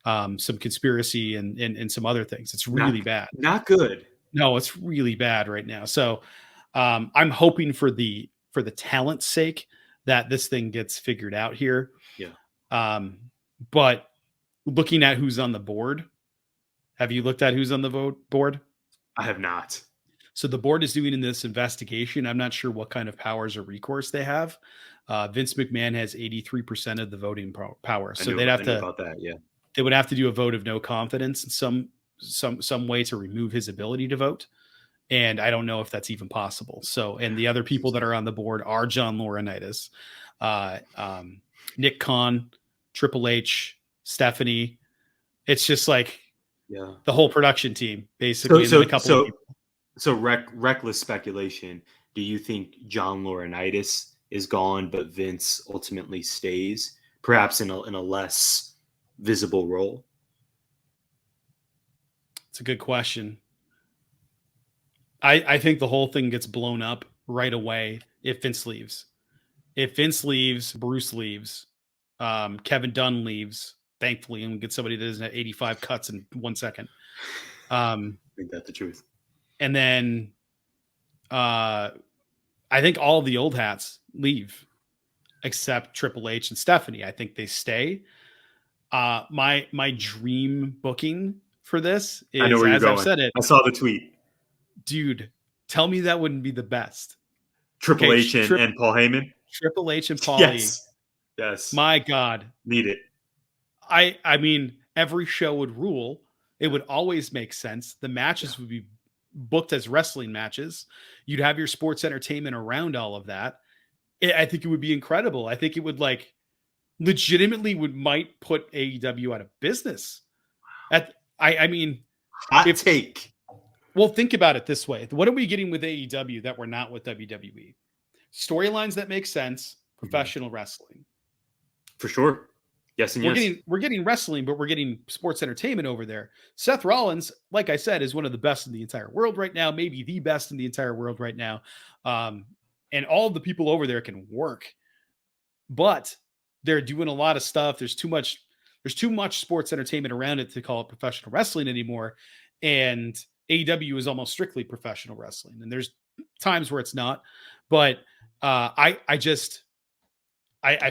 some conspiracy and some other things. It's really bad. Not good. No, it's really bad right now. So I'm hoping for the talent's sake that this thing gets figured out here. Yeah. But looking at who's on the board, have you looked at who's on the board? I have not. So the board is doing in this investigation. I'm not sure what kind of powers or recourse they have. Vince McMahon has 83% of the voting power. So they'd have to about that. Yeah. They would have to do a vote of no confidence in some way to remove his ability to vote. And I don't know if that's even possible. So, and the other people that are on the board are Jon Laurinaitis, Nick Khan, Triple H, Stephanie. It's just like the whole production team, basically. So reckless speculation. Do you think Jon Laurinaitis is gone, but Vince ultimately stays, perhaps in a less visible role? It's a good question. I think the whole thing gets blown up right away if Vince leaves. If Vince leaves, Bruce leaves, Kevin Dunn leaves, thankfully, and we get somebody that doesn't have 85 cuts in 1 second. I think that's the truth. And then I think all of the old hats leave except Triple H and Stephanie. I think they stay. My dream booking for this is, I know where you're going. I've said it. I saw the tweet. Dude, tell me that wouldn't be the best. Triple H and Paul Heyman? Triple H and Paul Yes. My God. Need it. I mean, every show would rule. It would always make sense. The matches would be booked as wrestling matches. You'd have your sports entertainment around all of that. I think it would be incredible. I think it would legitimately might put AEW out of business. I mean, hot take. Well, think about it this way. What are we getting with AEW that we're not with WWE? Storylines that make sense, professional wrestling. For sure. Yes, and we're getting wrestling, but we're getting sports entertainment over there. Seth Rollins, like I said, is one of the best in the entire world right now, maybe the best in the entire world right now. And all of the people over there can work. But they're doing a lot of stuff. There's too much sports entertainment around it to call it professional wrestling anymore. And AEW is almost strictly professional wrestling, and there's times where it's not. But I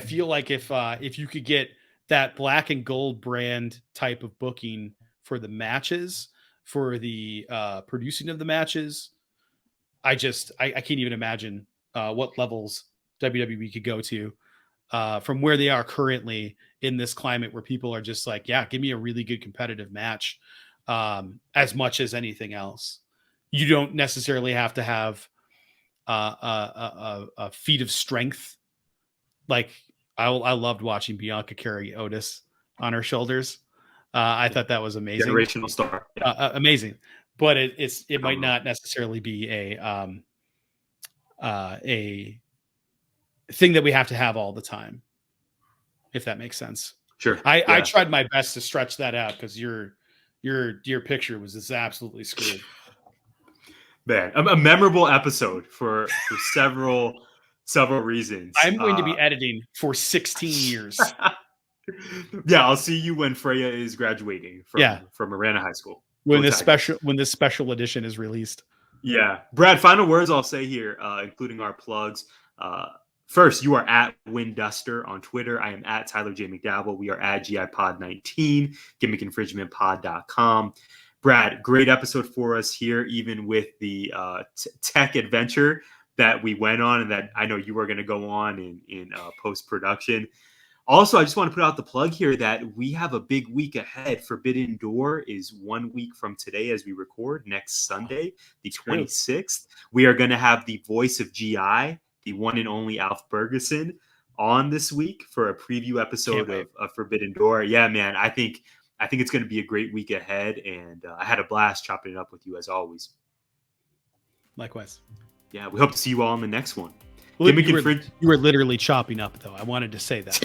feel like if you could get that black and gold brand type of booking for the matches, for the producing of the matches, I can't even imagine what levels WWE could go to from where they are currently in this climate where people are just like, yeah, give me a really good competitive match as much as anything else. You don't necessarily have to have a feat of strength. Like I loved watching Bianca carry Otis on her shoulders. I thought that was amazing. Generational star. Amazing. But it might not necessarily be a thing that we have to have all the time, if that makes sense. Sure. I tried my best to stretch that out because your picture was just absolutely screwed. Man, a memorable episode for several reasons. I'm going to be editing for 16 years. Yeah, I'll see you when Freya is graduating from Marana High School. When this special edition is released. Yeah. Brad, final words I'll say here, including our plugs. First, you are at Winduster on Twitter. I am at Tyler J. McDowell. We are at GIPod19, gimmickinfringementpod.com. Brad, great episode for us here, even with the tech adventure that we went on and that I know you were going to go on in post-production. Also, I just want to put out the plug here that we have a big week ahead. Forbidden Door is 1 week from today as we record, next Sunday, the 26th. We are going to have the voice of GI, the one and only Alf Bergeson, on this week for a preview episode of Forbidden Door. Yeah, man, I think it's going to be a great week ahead, and I had a blast chopping it up with you as always. Likewise. Yeah, we hope to see you all in the next one. Well, you were literally chopping up, though. I wanted to say that.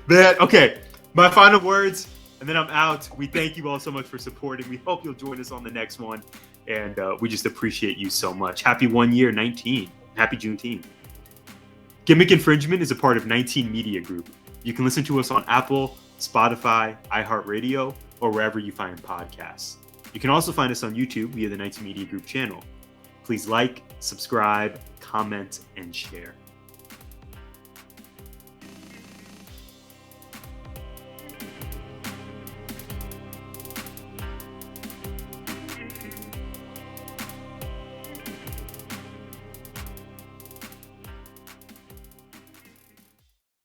Man, okay, my final words, and then I'm out. We thank you all so much for supporting. We hope you'll join us on the next one, and we just appreciate you so much. Happy 1 year 19. Happy Juneteenth. Gimmick Infringement is a part of 19 Media Group. You can listen to us on Apple, Spotify, iHeartRadio, or wherever you find podcasts. You can also find us on YouTube via the 19 Media Group channel. Please like, subscribe, comment, and share.